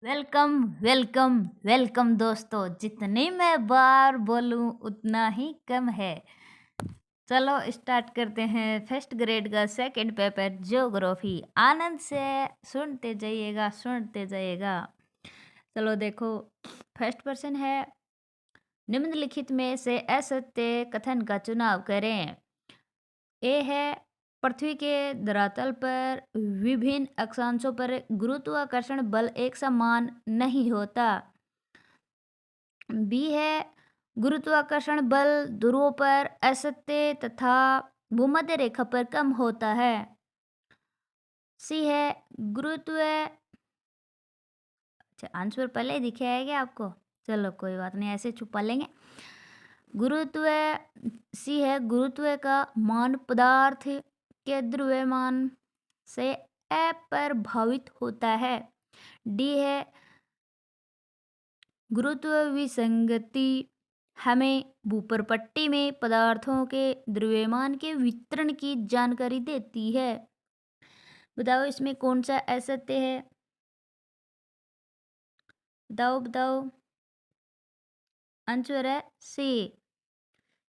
Welcome welcome welcome दोस्तों, जितनी मैं बार बोलूं उतना ही कम है। चलो स्टार्ट करते हैं फर्स्ट ग्रेड का सेकंड पेपर ज्योग्राफी। आनंद से सुनते जाइएगा। चलो देखो, फर्स्ट क्वेश्चन है, निम्नलिखित में से असत्य कथन का चुनाव करें। ए है, पृथ्वी के धरातल पर विभिन्न अक्षांशों पर गुरुत्वाकर्षण बल एक समान नहीं होता। बी है, गुरुत्वाकर्षण बल ध्रुवों पर असत्य तथा भूमध्य रेखा पर कम होता है। सी है, गुरुत्व अच्छा, आंसर पहले ही दिखे है क्या आपको? चलो कोई बात नहीं, ऐसे छुपा लेंगे। गुरुत्व सी है, गुरुत्व का मान पदार्थ के द्रव्यमान से अप्रभावित होता है। डी है, गुरुत्व विसंगति हमें भूपर्पट्टी में पदार्थों के द्रव्यमान के वितरण की जानकारी देती है। बताओ इसमें कौन सा असत्य है? बताओ बताओ। आंसर है सी।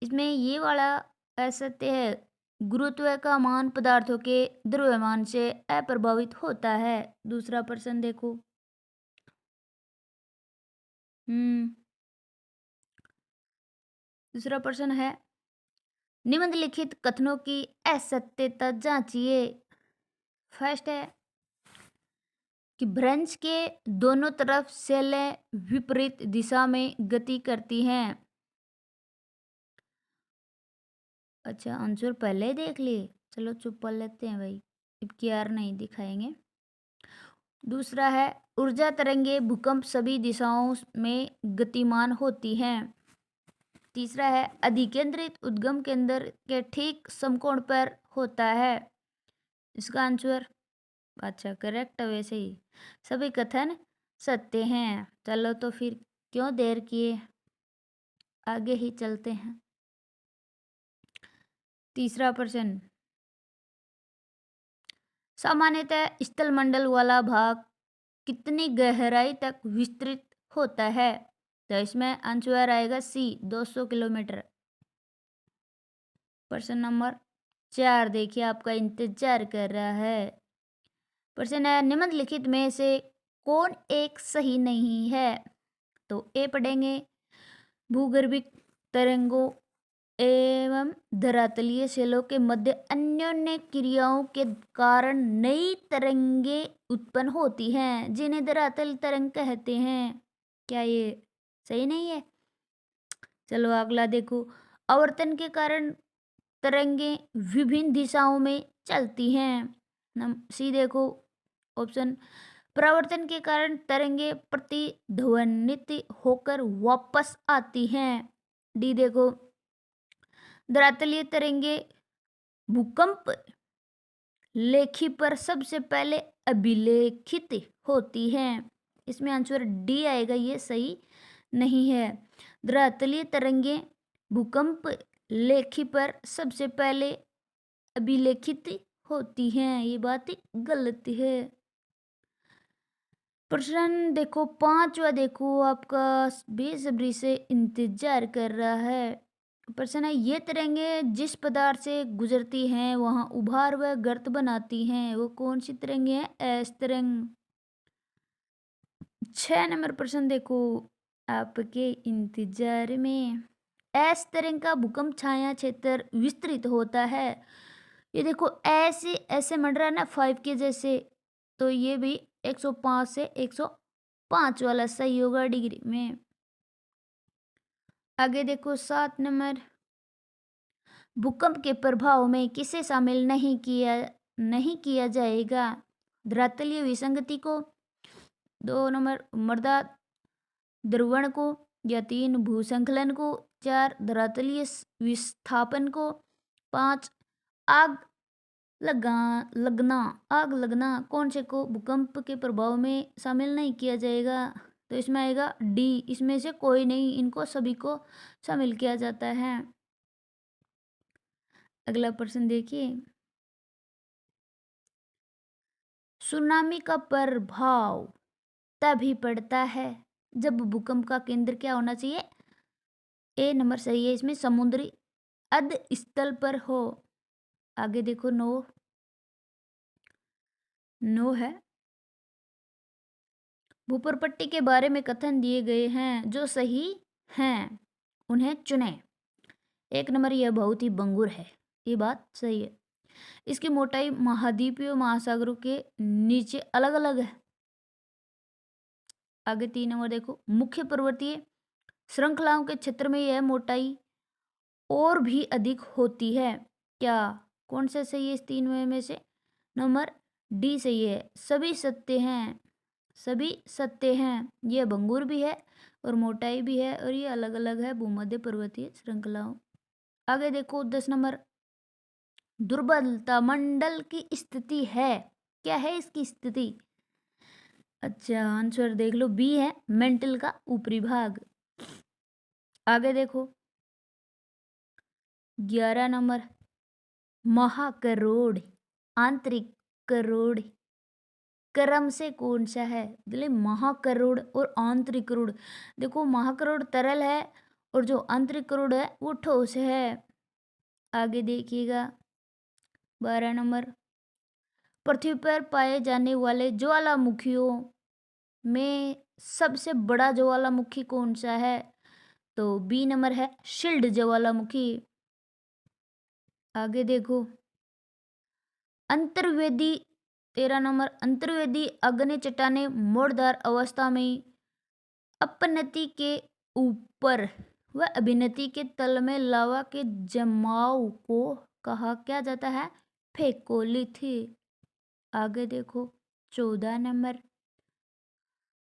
इसमें ये वाला असत्य है, गुरुत्व का मान पदार्थों के द्रव्यमान से अप्रभावित होता है। दूसरा प्रश्न देखो। हम्म दूसरा प्रश्न है, निम्नलिखित कथनों की असत्यता जांचिए। फर्स्ट है कि भ्रंश के दोनों तरफ सेलें विपरीत दिशा में गति करती हैं। अच्छा, आंसर पहले ही देख लिए। चलो चुप कर लेते हैं भाई, अब की आर नहीं दिखाएंगे। दूसरा है, ऊर्जा तरंगे भूकंप सभी दिशाओं में गतिमान होती हैं। तीसरा है, अधिकेंद्रित उद्गम केंद्र के ठीक समकोण पर होता है। इसका आंसर अच्छा करेक्ट है। वैसे ही सभी कथन सत्य हैं। चलो तो फिर क्यों देर किए, आगे ही चलते हैं। तीसरा प्रश्न, सामान्यतः स्थलमंडल वाला भाग कितनी गहराई तक विस्तृत होता है? तो इसमें आंसर आएगा सी, 200 किलोमीटर। प्रश्न नंबर 4 देखिए, आपका इंतजार कर रहा है। प्रश्न है, निम्नलिखित में से कौन एक सही नहीं है? तो ए पढ़ेंगे, भूगर्भिक तरंगों एवं धरातलीय सेलों के मध्य अन्योन्य क्रियाओं के कारण नई तरंगे उत्पन्न होती हैं, जिन्हें धरातल तरंग कहते हैं। क्या ये सही नहीं है? चलो अगला देखो, आवर्तन के कारण तरंगे विभिन्न दिशाओं में चलती हैं। सी देखो ऑप्शन, परावर्तन के कारण तरंगे प्रतिध्वनित होकर वापस आती हैं। डी देखो, धरातलीय तरंगे भूकंप लेखी पर सबसे पहले अभिलेखित होती हैं। इसमें आंसर डी आएगा, ये सही नहीं है। धरातलीय तरंगे भूकंप लेखी पर सबसे पहले अभिलेखित होती हैं, ये बात गलत है। प्रश्न देखो पांचवा, देखो आपका बेसब्री से इंतजार कर रहा है। प्रश्न है, ये तरंगे जिस पदार्थ से गुजरती हैं वहां उभार व गर्त बनाती हैं, वो कौन सी तरंगे हैं? एस तरंग। 6 नंबर प्रश्न देखो, आपके इंतजार में, एस तरंग का भूकंप छाया क्षेत्र विस्तृत होता है। ये देखो ऐसे ऐसे मंड रहा है ना 5 के जैसे, तो ये भी 105 से 105 वाला सही होगा डिग्री में। आगे देखो 7 नंबर, भूकंप के प्रभाव में किसे शामिल नहीं किया जाएगा? धरातलीय विसंगति को, 2 नंबर मृदा द्रवण को, या 3 भूसंकलन को, 4 धरातलीय विस्थापन को, 5 आग लगा लगना आग लगना, कौन से को भूकंप के प्रभाव में शामिल नहीं किया जाएगा? तो इसमें आएगा डी, इसमें से कोई नहीं, इनको सभी को शामिल किया जाता है। अगला प्रश्न देखिए, सुनामी का प्रभाव तभी पड़ता है जब भूकंप का केंद्र क्या होना चाहिए? ए नंबर सही है इसमें, समुद्री अध स्थल पर हो। आगे देखो, नो नो है। भूप्रपट्टी के बारे में कथन दिए गए हैं जो सही हैं उन्हें चुनें। एक नंबर, यह बहुत ही भंगुर है, ये बात सही है। इसकी मोटाई महाद्वीपीय महासागरों के नीचे अलग अलग है। आगे 3 नंबर देखो, मुख्य पर्वतीय श्रृंखलाओं के क्षेत्र में यह मोटाई और भी अधिक होती है। क्या, कौन सा सही है इस 3 में से? नंबर डी सही है, सभी सत्य हैं, सभी सत्य हैं। ये भंगुर भी है और मोटाई भी है और ये अलग अलग है भूमध्य पर्वतीय श्रृंखलाओं। आगे देखो 10 नंबर, दुर्बलता मंडल की स्थिति है। क्या है इसकी स्थिति? अच्छा, आंसर देख लो, बी है, मेंटल का ऊपरी भाग। आगे देखो 11 नंबर, महाकरोड़ आंतरिक करोड़ क्रम से कौन सा है? बोले महाकरोड़ और आंतरिक करोड़। देखो, महाकरोड़ तरल है और जो आंतरिक करोड़ है वो ठोस है। आगे देखिएगा 12 नंबर, पृथ्वी पर पाए जाने वाले ज्वालामुखियों में सबसे बड़ा ज्वालामुखी कौन सा है? तो बी नंबर है, शिल्ड ज्वालामुखी। आगे देखो अंतर्वेदी 13 नंबर, अंतर्वेदी अग्नि चट्टाने मोड़दार अवस्था में अपनति के ऊपर व अभिनति के तल में लावा के जमाव को कहा क्या जाता है? फेकोलिथी। आगे देखो 14 नंबर,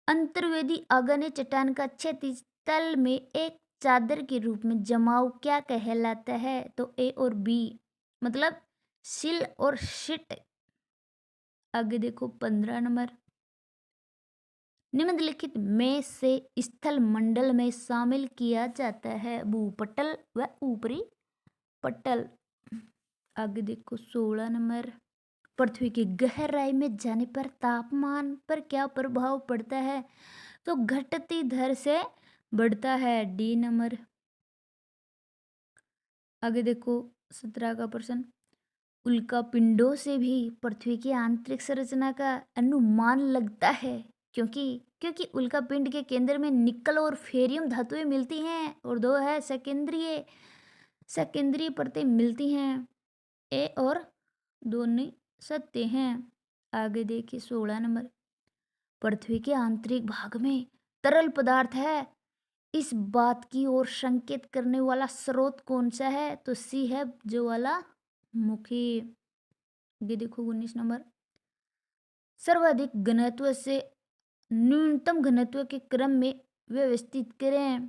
अंतर्वेदी अग्नि चट्टान का क्षैतिज तल में एक चादर के रूप में जमाव क्या कहलाता है? तो ए और बी, मतलब सिल और शिट। आगे देखो 15 नंबर, निम्नलिखित में से स्थल मंडल में शामिल किया जाता है भूपटल व ऊपरी पटल। आगे देखो 16 नंबर, पृथ्वी की गहराई में जाने पर तापमान पर क्या प्रभाव पड़ता है? तो घटती दर से बढ़ता है, डी नंबर। आगे देखो 17 का प्रश्न, उल्का पिंडों से भी पृथ्वी की आंतरिक संरचना का अनुमान लगता है क्योंकि क्योंकि उल्का पिंड के केंद्र में निकल और फेरियम धातुएं मिलती हैं और दो है सेकेंद्रीय सेकेंद्रीय परतें मिलती हैं। ए और दोनों सत्य हैं। आगे देखिए 16 नंबर, पृथ्वी के आंतरिक भाग में तरल पदार्थ है, इस बात की ओर संकेत करने वाला स्रोत कौन सा है? तो सी है ज्वालामुखी। ये देखो 19 नंबर, सर्वाधिक घनत्व से न्यूनतम घनत्व के क्रम में व्यवस्थित करें।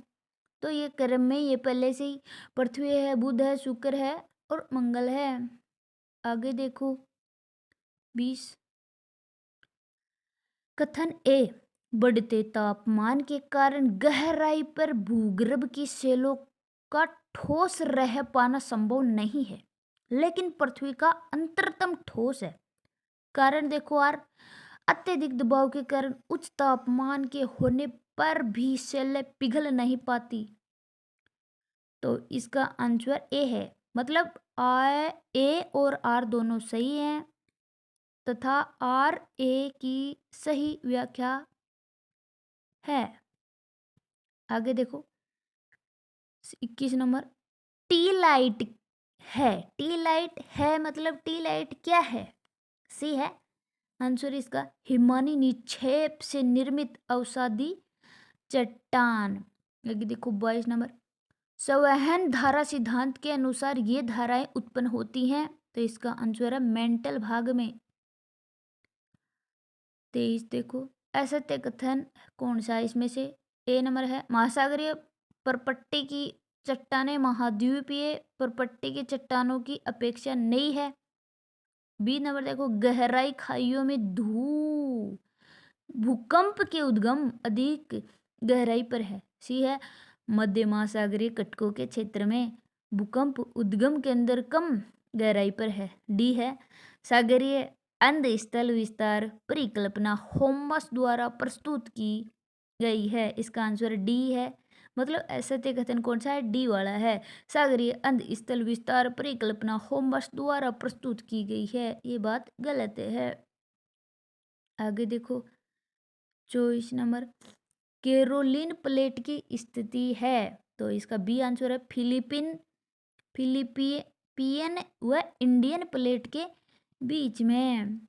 तो ये क्रम में ये पहले से ही पृथ्वी है, बुध है, शुक्र है और मंगल है। आगे देखो 20, कथन ए, बढ़ते तापमान के कारण गहराई पर भूगर्भ की सेलों का ठोस रह पाना संभव नहीं है, लेकिन पृथ्वी का अंतरतम ठोस है। कारण देखो आर, अत्यधिक दबाव के कारण उच्च तापमान के होने पर भी सेलें पिघल नहीं पाती। तो इसका आंसर ए है, मतलब ए और आर दोनों सही हैं तथा आर ए की सही व्याख्या है। आगे देखो 21 नंबर, टी लाइट है, टी लाइट है मतलब टी लाइट क्या है? सी है आंसर इसका, हिमानी निक्षेप से निर्मित अवसादी चट्टान। आगे देखो 22 नंबर, संवहन धारा सिद्धांत के अनुसार ये धाराएं उत्पन्न होती हैं। तो इसका आंसर है मेंटल भाग में। 23 देखो, असत्य कथन कौन सा है इसमें से? ए नंबर है, महासागरीय परपट्टी की चट्टानें महाद्वीपीय परपट्टी की चट्टानों की अपेक्षा नई है। बी नंबर देखो, गहराई खाइयों में भूकंप के उद्गम अधिक गहराई पर है। सी है, मध्य महासागरीय कटकों के क्षेत्र में भूकंप उद्गम के अंदर कम गहराई पर है। डी है, सागरीय अंध स्थल विस्तार परिकल्पना होमस द्वारा प्रस्तुत की गई है। इसका आंसर डी है। मतलब सत्य कथन कौन सा है? डी वाला है। सागरीय अंध स्थल विस्तार परिकल्पना होमस द्वारा प्रस्तुत की गई है, ये बात गलत है। आगे देखो 24 नंबर, कैरोलिन प्लेट की स्थिति है, तो इसका बी आंसर है फिलिपियन व इंडियन प्लेट के बीच में।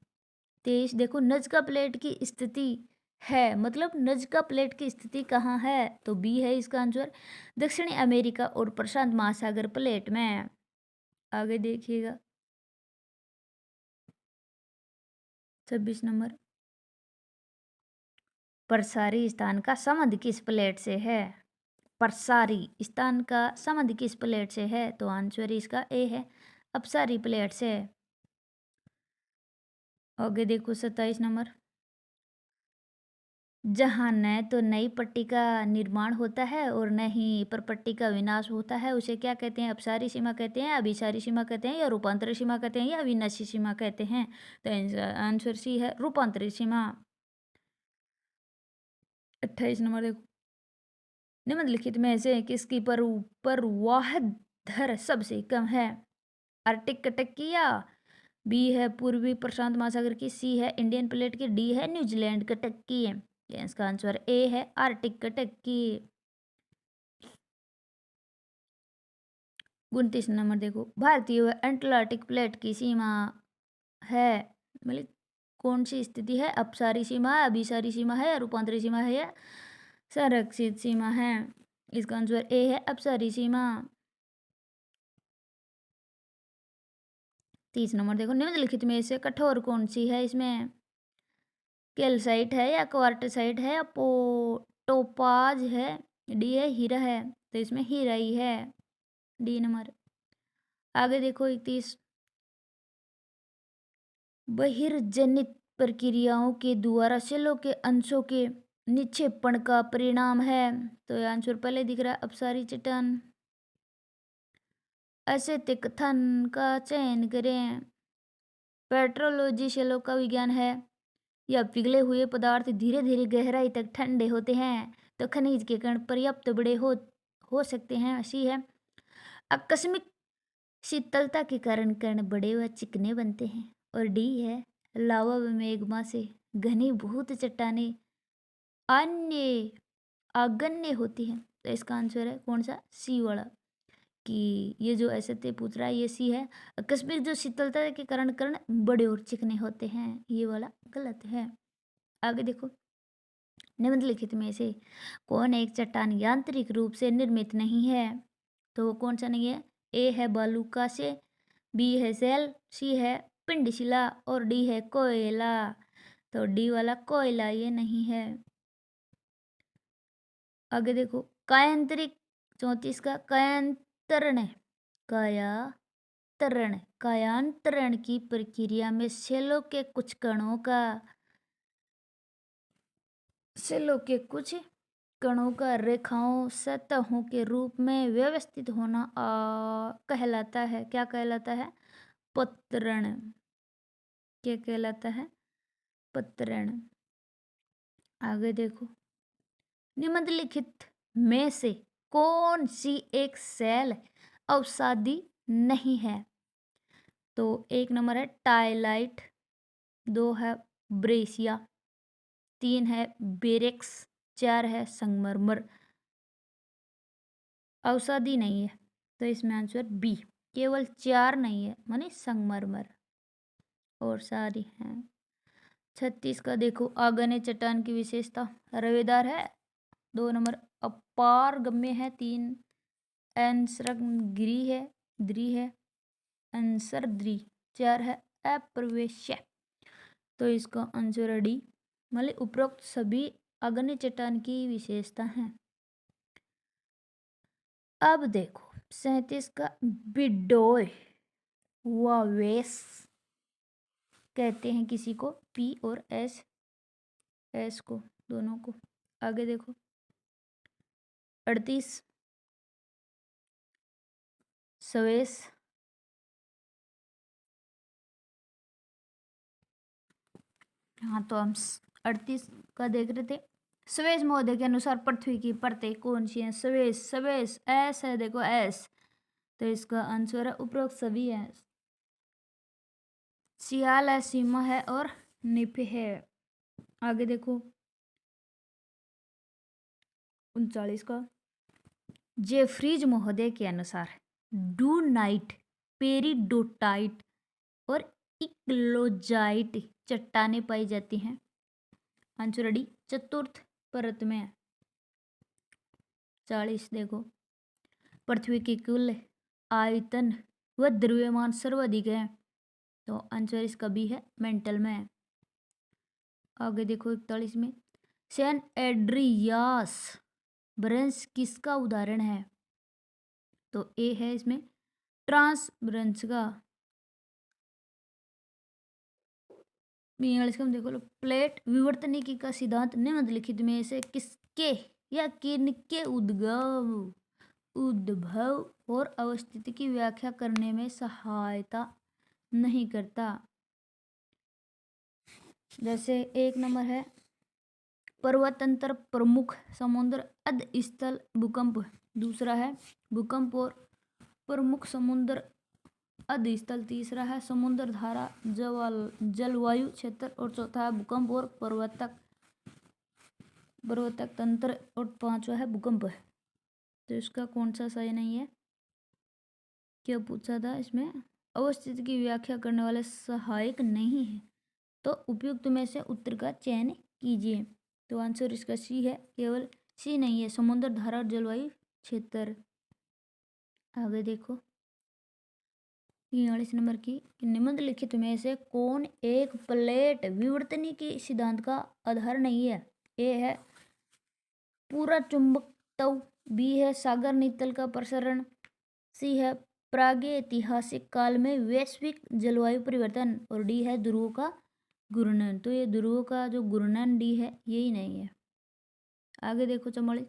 23 देखो, नजका प्लेट की स्थिति है, मतलब नजका प्लेट की स्थिति कहाँ है? तो बी है इसका आंसर, दक्षिणी अमेरिका और प्रशांत महासागर प्लेट में। आगे देखिएगा 26 नंबर, प्रसारी स्थान का संबंध किस प्लेट से है? प्रसारी स्थान का संबंध किस प्लेट से है? तो आंसर इसका ए है, अपसारी प्लेट से। आगे देखो 27 नंबर, जहाँ न तो नई पट्टी का निर्माण होता है और न ही परपट्टी का विनाश होता है, उसे क्या कहते हैं? अपसारी सीमा कहते हैं, अभिसारी सीमा कहते हैं, या रूपांतरित सीमा कहते हैं, या अविनाशी सीमा कहते हैं? तो आंसर सी है, रूपांतरित सीमा। 28 नंबर देखो, निम्नलिखित में से किसकी परवाह दर सबसे कम है? आर्कटिक कटकिया, बी है पूर्वी प्रशांत महासागर की, सी है इंडियन प्लेट की, डी है न्यूजीलैंड कटकी। इसका आंसर ए है, आर्कटिक कटकी। 29 नंबर देखो, भारतीय व एंटार्कटिक प्लेट की सीमा है, मतलब कौन सी स्थिति है? अपसारी सीमा है, अभिसारी सीमा है, या रूपांतरित सीमा है, या संरक्षित सीमा है? इसका आंसर ए है, अपसारी सीमा। 30 नंबर देखो, निम्नलिखित में से कठोर कौन सी है? इसमें कैल्साइट है, या क्वार्टसाइट है, या टोपाज है, डी है हीरा है? तो इसमें हीरा ही है, डी नंबर। आगे देखो 31, बहिर्जनित प्रक्रियाओं के द्वारा सेलों के अंशों के निक्षेपण का परिणाम है, तो आंसर पहले दिख रहा है, अपसारी चट्टान। असत्य कथन का चयन करें। पेट्रोलॉजी सेलों का विज्ञान है, या पिघले हुए पदार्थ धीरे धीरे गहराई तक ठंडे होते हैं तो खनिज के कण पर्याप्त बड़े हो सकते हैं, सी है आकस्मिक शीतलता के कारण कण बड़े व चिकने बनते हैं, और डी है लावा व मैग्मा से घनीभूत चट्टानें अन्य आगन्य होती हैं। तो इसका आंसर है कौन सा? सी वाला, कि ये जो ऐसे ते पूछ रहा है ये सी है, आकस्मिक जो शीतलता के कारण कण बड़े और चिकने होते हैं, ये वाला गलत है। आगे देखो, निम्नलिखित में से कौन एक चट्टान यांत्रिक रूप से निर्मित नहीं है? तो वो कौन सा नहीं है? ए है बालूका से, बी है सेल, सी है पिंडशिला, और डी है कोयला। तो डी वाला कोयला ये नहीं है। आगे देखो, कायांतरिक 34 का कायांतरण, कायांतरण की प्रक्रिया में सेलों के कुछ कणों का रेखाओं सतहों के रूप में व्यवस्थित होना कहलाता है, क्या कहलाता है? पत्रण। क्या कहलाता है? पत्रण। आगे देखो, निम्नलिखित में से कौन सी एक सेल अवसादी नहीं है? तो 1 नंबर है टाइलाइट, 2 है ब्रेसिया, 3 है बेरेक्स, 4 है संगमरमर। अवसादी नहीं है, तो इसमें आंसर बी, केवल 4 नहीं है, माने संगमरमर, और सारी हैं। 36 का देखो, आगन्य चट्टान की विशेषता रवेदार है, 2 नंबर अपारगम्य है, 3 अंसर्गीय है, द्री है अंसर्द्री, 4 है अप्रवेश्य। तो इसका आंसर है डी, मतलब उपरोक्त सभी आगन्य चट्टान की विशेषता हैं। अब देखो 37 का, बिडोय वावेस कहते हैं किसी को, पी और एस को, दोनों को। आगे देखो 38, सवेस हाँ, तो हम 38 का देख रहे थे। स्वेज महोदय के अनुसार पृथ्वी की परतें कौन सी हैं? स्वेज स्वेज एस है, देखो एस, तो इसका आंसर है उपरोक्त सभी है। सियाल है, सीमा है और निप है। आगे देखो 39 का, जेफ्रीज महोदय के अनुसार डू नाइट, पेरिडोटाइट और इक्लोजाइट चट्टानें पाई जाती हैं। आंसर डी चतुर्थ परत में। 40 देखो, पृथ्वी की कुल आयतन व द्रव्यमान सर्वाधिक है, तो आंसर इसका बी है, मेंटल में। आगे देखो 41 में, सेंट एड्रियास ब्रंश किसका उदाहरण है? तो ए है इसमें ट्रांस ब्रंश का। 42 का देखो, प्लेट विवर्तनिकी का सिद्धांत निम्नलिखित में से किसके या किनके उद्भव और अवस्थिति की व्याख्या करने में सहायता नहीं करता? जैसे एक नंबर है पर्वतंत्र प्रमुख समुद्र अधस्थल भूकंप, दूसरा है भूकंप और प्रमुख समुद्र अधस्थल, तीसरा है समुद्र धारा जलवायु क्षेत्र और चौथा है भूकंप और पर्वतक तंत्र और पांचवा है भूकंप। तो इसका कौन सा सही नहीं है? क्या पूछा था इसमें? अवस्थिति की व्याख्या करने वाले सहायक नहीं है, तो उपयुक्त में से उत्तर का चयन कीजिए। तो आंसर इसका सी है, केवल सी नहीं है, समुद्र धारा और जलवायु क्षेत्र। आगे देखो 43 नंबर की, निम्नलिखित में से कौन एक प्लेट विवर्तनिकी सिद्धांत का आधार नहीं है? ए है पूरा चुंबकत्व, बी है सागर नीतल का प्रसरण, सी है प्रागैतिहासिक काल में वैश्विक जलवायु परिवर्तन और डी है ध्रुवों का घूर्णन। तो ये ध्रुवों का जो घूर्णन डी है यही नहीं है। आगे देखो 44,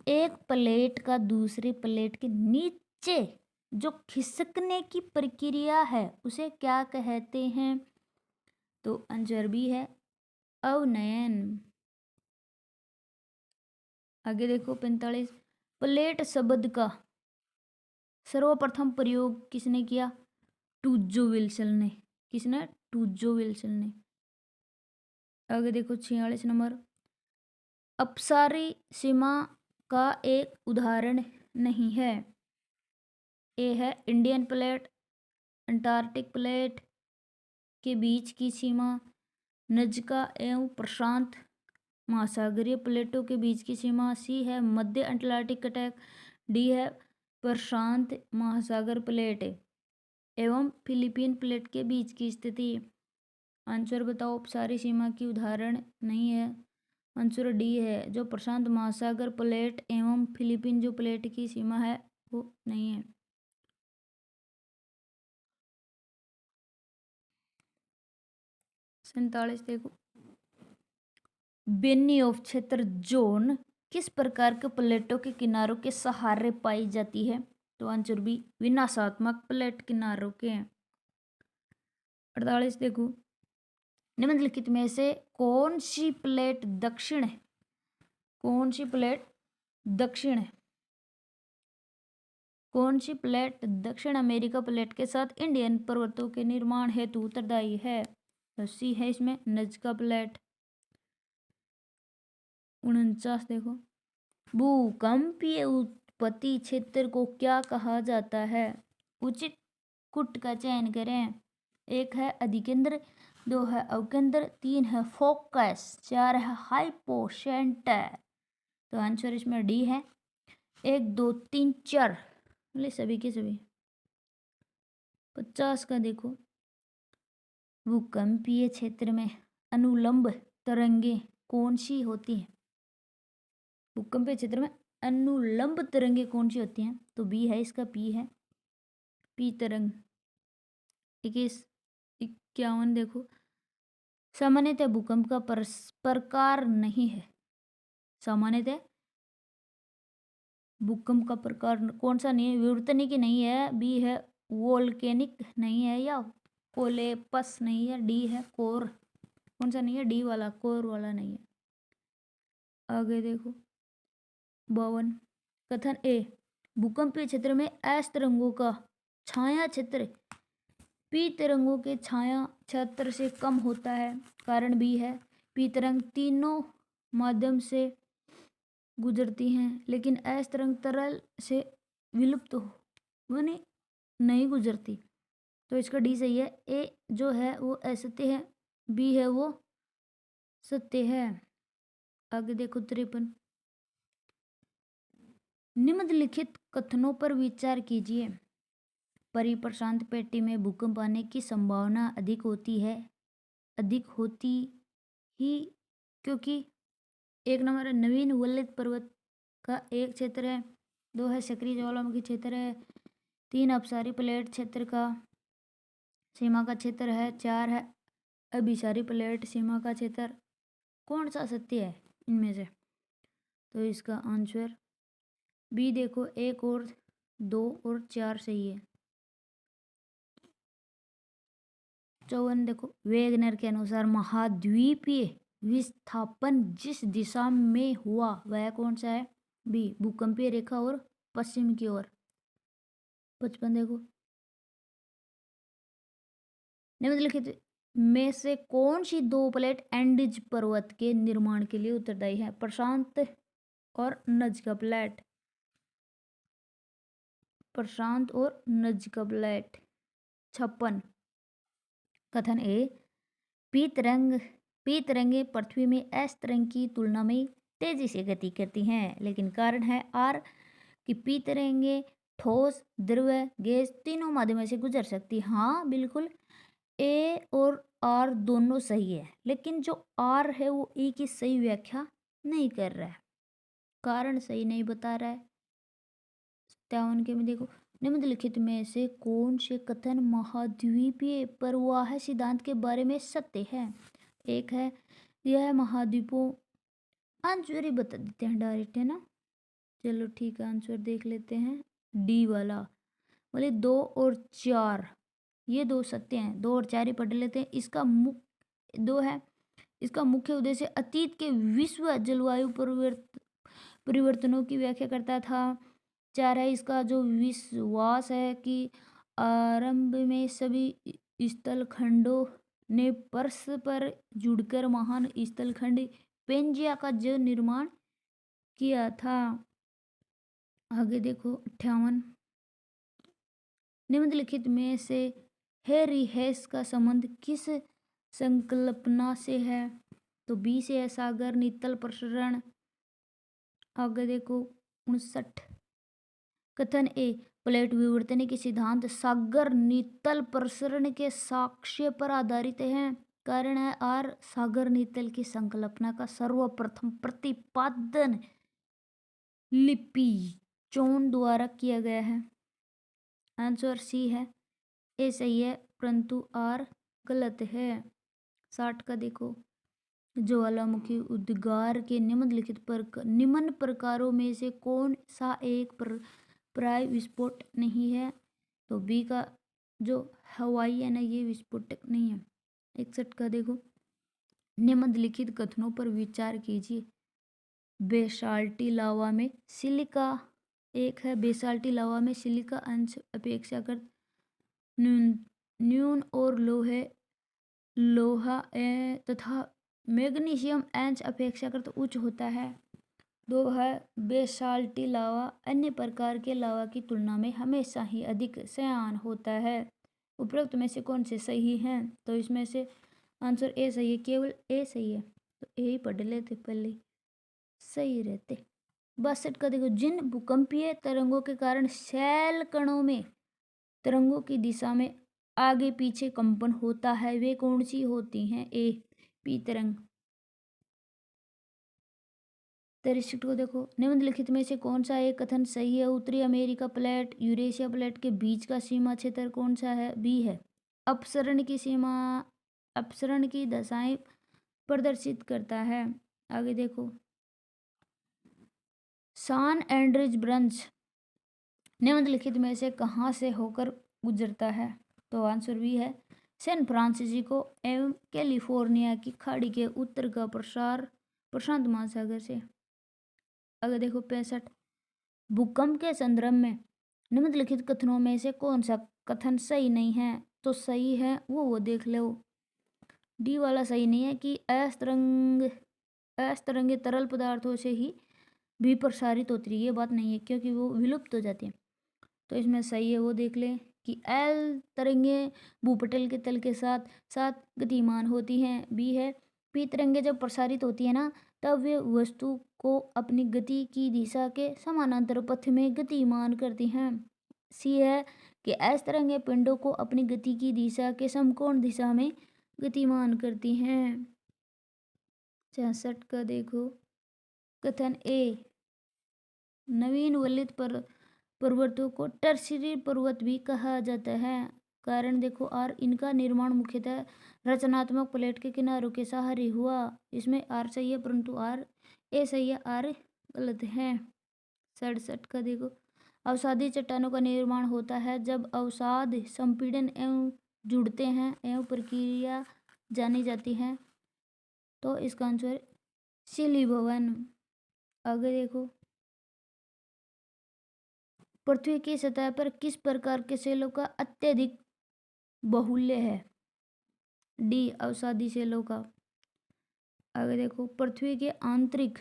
एक प्लेट का दूसरी प्लेट के नीचे जो खिसकने की प्रक्रिया है उसे क्या कहते हैं? तो आंसर बी है अवनयन। आगे देखो 45, प्लेट शब्द का सर्वप्रथम प्रयोग किसने किया? टूजो विल्सन ने। किसने? टूजो विल्सन ने। आगे देखो 46 नंबर, अपसारी सीमा का एक उदाहरण नहीं है। ए है इंडियन प्लेट, अंटार्कटिक प्लेट के बीच की सीमा, नजका एवं प्रशांत महासागरीय प्लेटों के बीच की सीमा, सी है मध्य अटलांटिक कटक, डी है प्रशांत महासागर प्लेट एवं फिलीपीन प्लेट के बीच की स्थिति। आंसर बताओ, सारी सीमा की उदाहरण नहीं है। आंसर डी है, जो प्रशांत महासागर प्लेट एवं फिलीपीन जो प्लेट की सीमा है वो नहीं है। सैंतालीस देखो, बेनियोफ क्षेत्र जोन किस प्रकार के प्लेटों के किनारों के सहारे पाई जाती है? तो आंसर बी, विनाशात्मक प्लेट किनारों के हैं। 48 देखो, निम्नलिखित में से कौन सी प्लेट दक्षिण है? कौन सी प्लेट दक्षिण है? कौन सी प्लेट दक्षिण अमेरिका प्लेट के साथ इंडियन पर्वतों के निर्माण हेतु उत्तरदायी है? तो सी है इसमें नजका प्लेट। 49 देखो, भूकंपीय उत्पत्ति क्षेत्र को क्या कहा जाता है? उचित कुट का चयन करें। एक है अधिकेंद्र, दो है अवकेंद्र, तीन है फोकस, चार है हाइपोसेंटर। तो आंसर इसमें डी है, 1 2 3 4, बोले सभी के सभी। 50 का देखो, भूकंपीय क्षेत्र में अनुलंब तरंगे कौन सी होती हैं? भूकंपीय क्षेत्र में अनुलंब तरंगे कौन सी होती हैं? तो बी है इसका, पी है, पी तरंग। 21 51 देखो, सामान्यतः भूकंप का प्रकार नहीं है। सामान्यतः भूकंप का प्रकार कौन सा नहीं है? विवर्तनिक नहीं है, बी है वोल्केनिक नहीं है, या कोलेपस नहीं है, डी है कोर कौन सा नहीं है? डी वाला, कोर वाला नहीं है। आगे देखो 52। कथन ए, भूकंपीय क्षेत्र में एस तरंगों का छाया क्षेत्र पी तरंगों के छाया क्षेत्र से कम होता है। कारण बी है, पी तरंग तीनों माध्यम से गुजरती हैं, लेकिन एस तरंग तरल से विलुप्त माने नहीं गुजरती। तो इसका डी सही है। ए जो है वो असत्य है, बी है वो सत्य है। आगे देखो 53। निम्नलिखित कथनों पर विचार कीजिए। परिप्रशांत पेटी में भूकंप आने की संभावना अधिक होती ही क्योंकि एक नंबर है नवीन वलयित पर्वत का एक क्षेत्र है, 2 है सक्रिय ज्वालामुखी क्षेत्र है, 3 अपसारी प्लेट क्षेत्र का सीमा का क्षेत्र है, 4 है अभिसारी प्लेट सीमा का क्षेत्र। कौन सा सत्य है इनमें से? तो इसका आंसर बी देखो, 1 और 2 और 4 सही है। 54 देखो, वेगनर के अनुसार महाद्वीपीय विस्थापन जिस दिशा में हुआ वह कौन सा है? बी भूकंपीय रेखा और पश्चिम की ओर। 55 देखो, निम्नलिखित में से कौन सी 2 प्लेट एंडीज पर्वत के निर्माण के लिए उत्तरदायी है? प्रशांत और नज्का प्लेट। प्रशांत और नज्का प्लेट। 56। कथन ए, पी तरंगे पृथ्वी में एस तरंग की तुलना में तेजी से गति करती हैं, लेकिन कारण है आर कि पी तरंगे ठोस, द्रव्य, गैस तीनों माध्यमों से गुजर सकती। हाँ बिल्कुल, ए और आर दोनों सही है, लेकिन जो आर है वो ए की सही व्याख्या नहीं कर रहा है, कारण सही नहीं बता रहा है। 57 के में देखो, निम्नलिखित में से कौन से कथन महाद्वीपीय प्रवाह सिद्धांत के बारे में सत्य है? एक है यह महाद्वीपों, आंसर ही बता देते हैं डायरेक्ट, है ना। चलो ठीक है, आंसर देख लेते हैं। डी वाला बोले 2 और 4, ये 2 सत्य हैं। 2 और 4 ही पढ़ लेते हैं। इसका मुख्य 2 है, इसका मुख्य उद्देश्य अतीत के विश्व जलवायु परिवर्तनों की व्याख्या करता था। 4 है, इसका जो विश्वास है कि आरंभ में सभी स्थल खंडों ने परस्पर जुड़कर महान स्थल खंड पेंजिया का जो निर्माण किया था। आगे देखो 58। निम्नलिखित में से हैरी हेस का संबंध किस संकल्पना से है? तो बी से है सागर नीतल प्रसरण। आगे देखो 59। कथन ए, प्लेट विवर्तन के सिद्धांत सागर नीतल प्रसरण के साक्ष्य पर आधारित है। कारण है आर, सागर नीतल की संकल्पना का सर्वप्रथम प्रतिपादन लिपिंचोन द्वारा किया गया है। आंसर सी है, ए सही है, परंतु आर गलत है। 60 का देखो, ज्वालामुखी उद्गार के निम्न प्रकारों में से कौन सा एक प्राय विस्फोट नहीं है? तो बी का जो हवाई है ना, ये विस्फोटक नहीं है। 61 का देखो, निम्नलिखित कथनों पर विचार कीजिए। बेसाल्टी लावा में सिलिका, एक है बेसाल्टी लावा में सिलिका अंश अपेक्षाकृत न्यून और लोहा तथा मैग्नीशियम अंश अपेक्षाकृत उच्च होता है। 2 है बेसाल्टी लावा अन्य प्रकार के लावा की तुलना में हमेशा ही अधिक श्यान होता है। उपरोक्त में से कौन से सही हैं? तो इसमें से आंसर ए सही है, केवल ए सही है, तो ए ही पढ़ लेते पहले, सही रहते। 62 का देखो, जिन भूकंपीय तरंगों के कारण शैल कणों में तरंगों की दिशा में आगे पीछे कंपन होता है वे कौन सी होती हैं? ए पी तरंग। 63 को देखो, निम्नलिखित में से कौन सा एक कथन सही है? उत्तरी अमेरिका प्लेट यूरेशिया प्लेट के बीच का सीमा क्षेत्र कौन सा है? बी है, अपसरण की दशाएं प्रदर्शित करता है। आगे देखो, सान एंड्रिज ब्रंच निम्नलिखित में से कहाँ से होकर गुजरता है? तो आंसर बी है, सैन फ्रांसिस्को एवं कैलिफोर्निया की खाड़ी के उत्तर का प्रसार प्रशांत महासागर से। अगर देखो 65, भूकंप के संदर्भ में निम्नलिखित कथनों में से कौन सा कथन सही नहीं है? तो सही है वो देख लो। डी वाला सही नहीं है कि अस्तरंगी तरल पदार्थों से ही भी प्रसारित होती है, ये बात नहीं है क्योंकि वो विलुप्त हो जाती है। तो इसमें सही है वो देख लें कि एल तरंगें भूपटल के तल के साथ साथ गतिमान होती हैं। बी है पी तरंगें जब प्रसारित होती है ना, तब वे वस्तु को अपनी गति की दिशा के समानांतर पथ में गतिमान करती हैं। सी है कि एस तरंगें पिंडों को अपनी गति की दिशा के समकोण दिशा में गतिमान करती हैं। 66 का देखो कथन ए, नवीन वलित पर्वतों को टर्शियरी पर्वत भी कहा जाता है। कारण देखो आर, इनका निर्माण मुख्यतः रचनात्मक प्लेट के किनारों के सहारे हुआ। इसमें आर सही है परंतु आर ए सही है, आर गलत है। 67 का देखो, अवसादी चट्टानों का निर्माण होता है जब अवसाद संपीड़न एवं जुड़ते हैं एवं प्रक्रिया जानी जाती है। तो इसका आंसर शिली भवन। आगे देखो, पृथ्वी की सतह पर किस प्रकार के सेलों का अत्यधिक बाहुल्य है? डी अवसादी सेलों का। आगे देखो, पृथ्वी के आंतरिक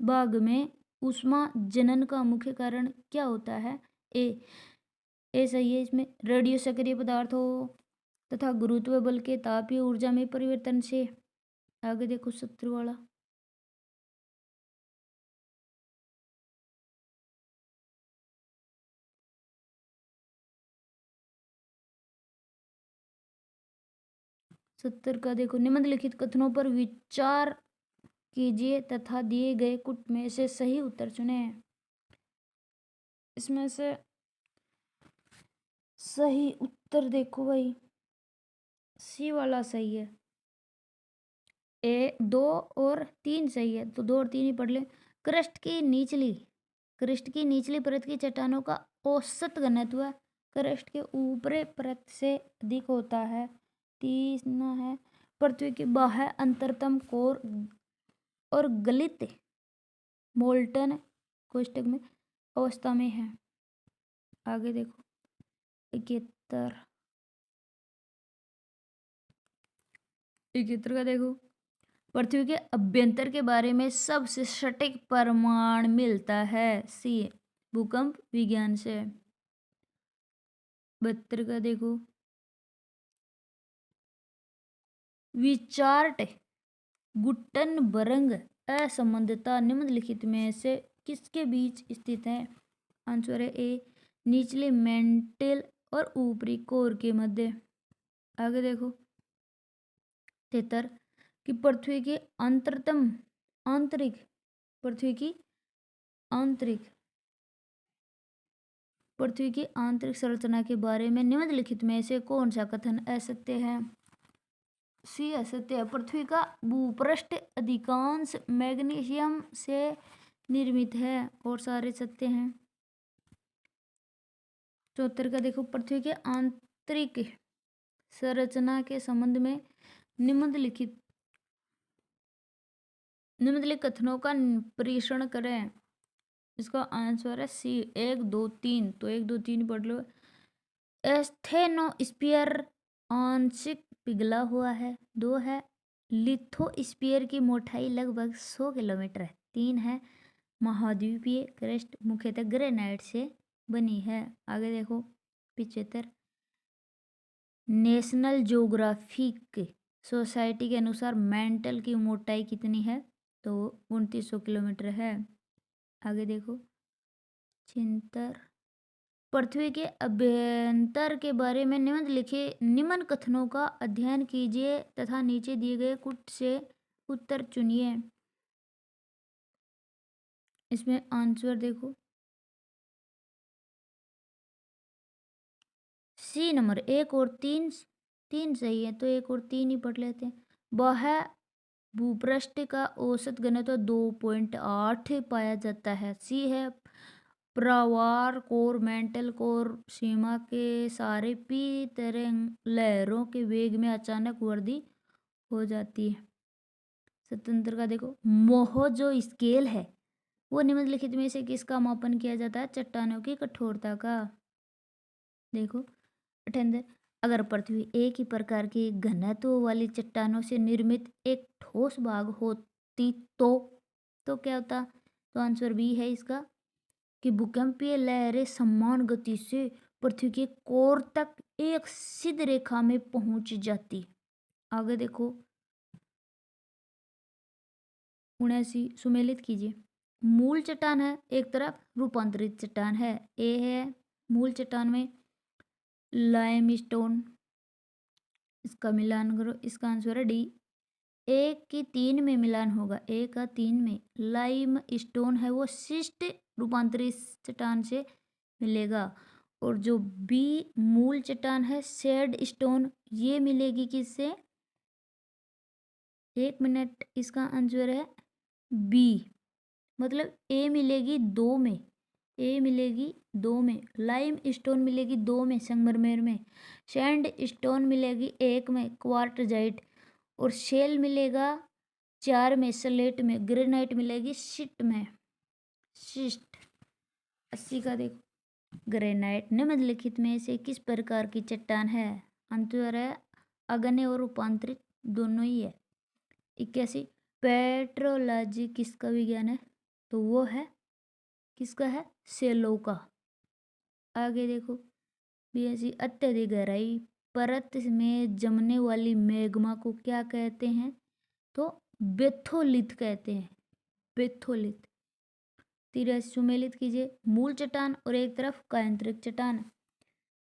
भाग में ऊष्मा जनन का मुख्य कारण क्या होता है? ए सही है, इसमें रेडियो सक्रिय पदार्थों तथा गुरुत्व बल के तापीय ऊर्जा में परिवर्तन से। आगे देखो 70 वाला, सत्तर का देखो, निम्नलिखित कथनों पर विचार कीजिए तथा दिए गए कुछ में से सही उत्तर चुने। इसमें से सही उत्तर देखो भाई, सी वाला सही है। ए 2 और 3 सही है, तो 2 और 3 ही पढ़ ले। क्रस्ट की निचली परत की चट्टानों का औसत घनत्व क्रस्ट के ऊपरी परत से अधिक होता है। तीसरा है पृथ्वी की बाह्य अंतरतम कोर और गलित मोल्टन कोष्ठक में अवस्था में है। आगे देखो 71 का देखो, पृथ्वी के अभ्यंतर के बारे में सबसे सटीक प्रमाण मिलता है। सी भूकंप विज्ञान से। 72 का देखो, विचार्ट गुटनबर्ग असंबंधता निम्नलिखित में से किसके बीच स्थित है? आंसर है ए, निचले मेंटल और ऊपरी कोर के मध्य। आगे देखो 73 कि पृथ्वी की आंतरिक पृथ्वी की आंतरिक पृथ्वी की आंतरिक संरचना के बारे में निम्नलिखित में से कौन सा कथन असत्य है? सी असत्य है। पृथ्वी का भूपृष्ठ अधिकांश मैग्नीशियम से निर्मित है और सारे सत्य हैं। 74 का देखो, पृथ्वी के आंतरिक संरचना के संबंध में निम्नलिखित कथनों का परीक्षण करें। इसका आंसर है सी 1 2 3। तो 1 2 3 पढ़ लो। एस्थेनोस्फीयर आंशिक पिघला हुआ है। 2 है लिथोस्फीयर की मोटाई लगभग 100 किलोमीटर है। 3 है महाद्वीपीय क्रस्ट मुख्यतः ग्रेनाइट से बनी है। आगे देखो 75 नेशनल ज्योग्राफिक सोसाइटी के अनुसार मेंटल की मोटाई कितनी है? तो 2900 किलोमीटर है। आगे देखो 76 पृथ्वी के अभ्यंतर के बारे में निम्न कथनों का अध्ययन कीजिए तथा नीचे दिए गए कुछ से उत्तर चुनिए। इसमें आंसर देखो, सी नंबर 1 और 3 सही है, तो 1 और 3 ही पढ़ लेते हैं। बाह्य भूपृष्ठ का औसत घनत्व 2.8 पाया जाता है। सी है प्रवार कोर मेंटल कोर सीमा के सारे पी तरंग लहरों के वेग में अचानक वृद्धि हो जाती है। स्वतंत्र का देखो मोह जो स्केल है वो निम्नलिखित में से किसका मापन किया जाता है? चट्टानों की कठोरता का। देखो अठेंद्र, अगर पृथ्वी एक ही प्रकार की घनत्व वाली चट्टानों से निर्मित एक ठोस भाग होती तो क्या होता? तो आंसर बी है इसका कि भूकंपीय लहरें समान गति से पृथ्वी के कोर तक एक सीधी रेखा में पहुंच जाती। आगे देखो 79 सुमेलित कीजिए। मूल चट्टान है एक तरफ, रूपांतरित चट्टान है। ए है मूल चट्टान में लाइमस्टोन, इसका मिलान करो, इसका आंसर है डी। एक की 3 में मिलान होगा, एक का 3 में। लाइम स्टोन है वो शिष्ट रूपांतरित चट्टान से मिलेगा। और जो बी मूल चट्टान है सैंड स्टोन, ये मिलेगी किससे? 1 मिनट, इसका आंसर है बी। मतलब ए मिलेगी 2 में, ए मिलेगी 2 में, लाइम स्टोन मिलेगी 2 में संगमरमर में, सैंड स्टोन मिलेगी 1 में क्वार्टजाइट, और शेल मिलेगा 4 में स्लेट में, ग्रेनाइट मिलेगी शिट में, शिस्ट। 80 का देखो ग्रेनाइट निम्नलिखित में से किस प्रकार की चट्टान है? आंसर है अग्नि और रूपांतरित दोनों ही है। 81 पेट्रोलॉजी किसका विज्ञान है? तो वो है किसका है? सेलो का। आगे देखो 82 अत्यधिक गहराई परत में जमने वाली मैग्मा को क्या कहते हैं? तो बेथोलिथ कहते हैं, बेथोलिथ। 83 सुमेलित कीजिए मूल चट्टान और एक तरफ कायांतरिक चट्टान।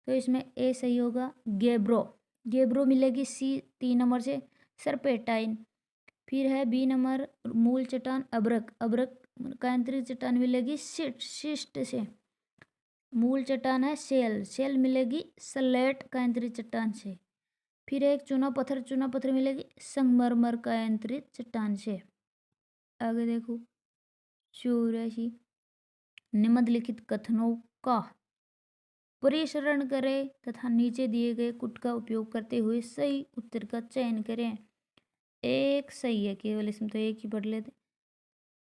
तो इसमें ए सही होगा गेब्रो, गेब्रो मिलेगी सी 3 नंबर से सरपेटाइन। फिर है बी नंबर मूल चट्टान अब्रक, अब्रक कायांतरिक चट्टान मिलेगी शिस्ट से। मूल चट्टान है शेल, शेल मिलेगी स्लेट कायांतरित चट्टान से। फिर एक चूना पत्थर मिलेगी संगमरमर कायांतरित चट्टान से। आगे देखो 84 निम्नलिखित कथनों का परिशरण करें तथा नीचे दिए गए कुट का उपयोग करते हुए सही उत्तर का चयन करें। एक सही है, केवल इसमें तो एक ही पढ़ लेते।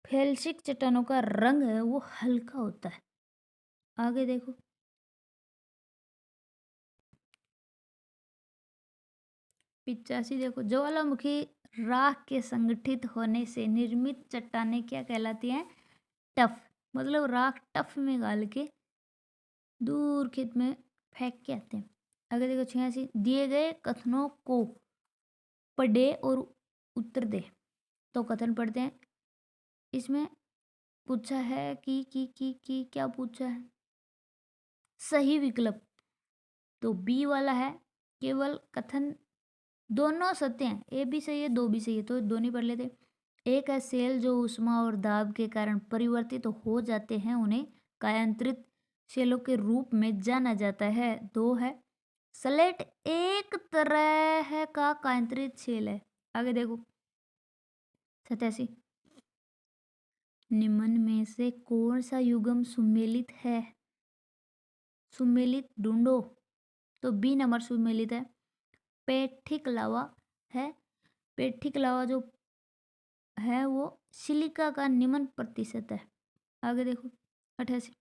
फेल्सिक चट्टानों का रंग है वो हल्का होता है। आगे देखो 85 देखो ज्वालामुखी राख के संगठित होने से निर्मित चट्टानें क्या कहलाती हैं? टफ, मतलब राख टफ में गाल के दूर खेत में फेंक के आते हैं। आगे देखो 86 दिए गए कथनों को पढ़े और उत्तर दे। तो कथन पढ़ते हैं। इसमें पूछा है कि क्या पूछा है? सही विकल्प तो बी वाला है, केवल कथन दोनों सत्य हैं, ए भी सही है दो भी सही है, तो दोनों पढ़ लेते। एक है सेल जो ऊष्मा और दाब के कारण परिवर्तित हो जाते हैं, उन्हें कायांतरित सेलों के रूप में जाना जाता है। दो है स्लेट एक तरह का कायांतरित सेल है। आगे देखो 87 निम्न में से कौन सा युग्म सुमेलित है? सुमेलित ढूंढो। तो बी नंबर सुमेलित है, पेठिक लावा है। पेठिक लावा जो है वो सिलिका का निम्न प्रतिशत है। आगे देखो 88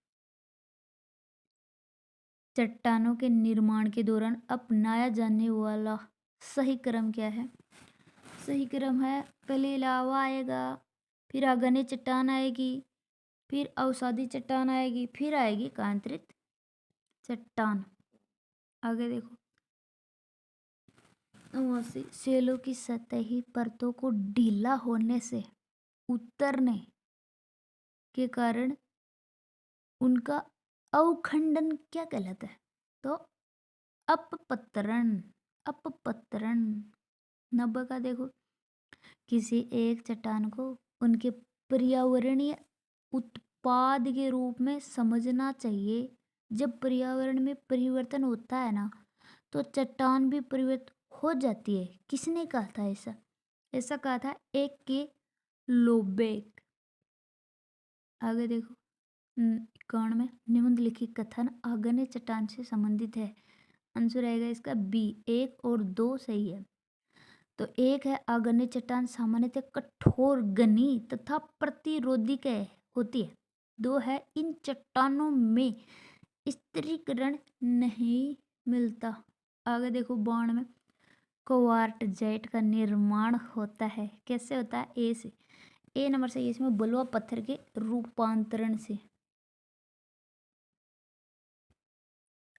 चट्टानों के निर्माण के दौरान अपनाया जाने वाला सही क्रम क्या है? सही क्रम है पहले लावा आएगा, फिर आगने चट्टान आएगी, फिर अवसादी चट्टान आएगी, फिर आएगी कांतरित चट्टान। आगे देखो 89 सेलों की सतही परतों को ढीला होने से उतरने के कारण उनका अवखंडन क्या कहलाता है? तो अपपतरण, अपपतरण। 90 का देखो किसी एक चट्टान को उनके पर्यावरणीय उत्पाद के रूप में समझना चाहिए। जब पर्यावरण में परिवर्तन होता है ना तो चट्टान भी परिवर्तित हो जाती है। किसने कहा था ऐसा? ऐसा कहा था एक के लोबेक। आगे देखो कौन में निम्नलिखित कथन आग्नेय चट्टान से संबंधित है। आंसर आएगा इसका बी, 1 और 2 सही है। तो एक है आग्नेय चट्टान सामान्यतः कठोर घनी तथा प्रतिरोधक होती है। 2 है इन चट्टानों में स्थिरीकरण नहीं मिलता। आगे देखो बॉन्ड में क्वार्टजाइट का निर्माण होता है। कैसे होता है? ए से। ए नंबर सही है इसमें बलुआ पत्थर के रूपांतरण से।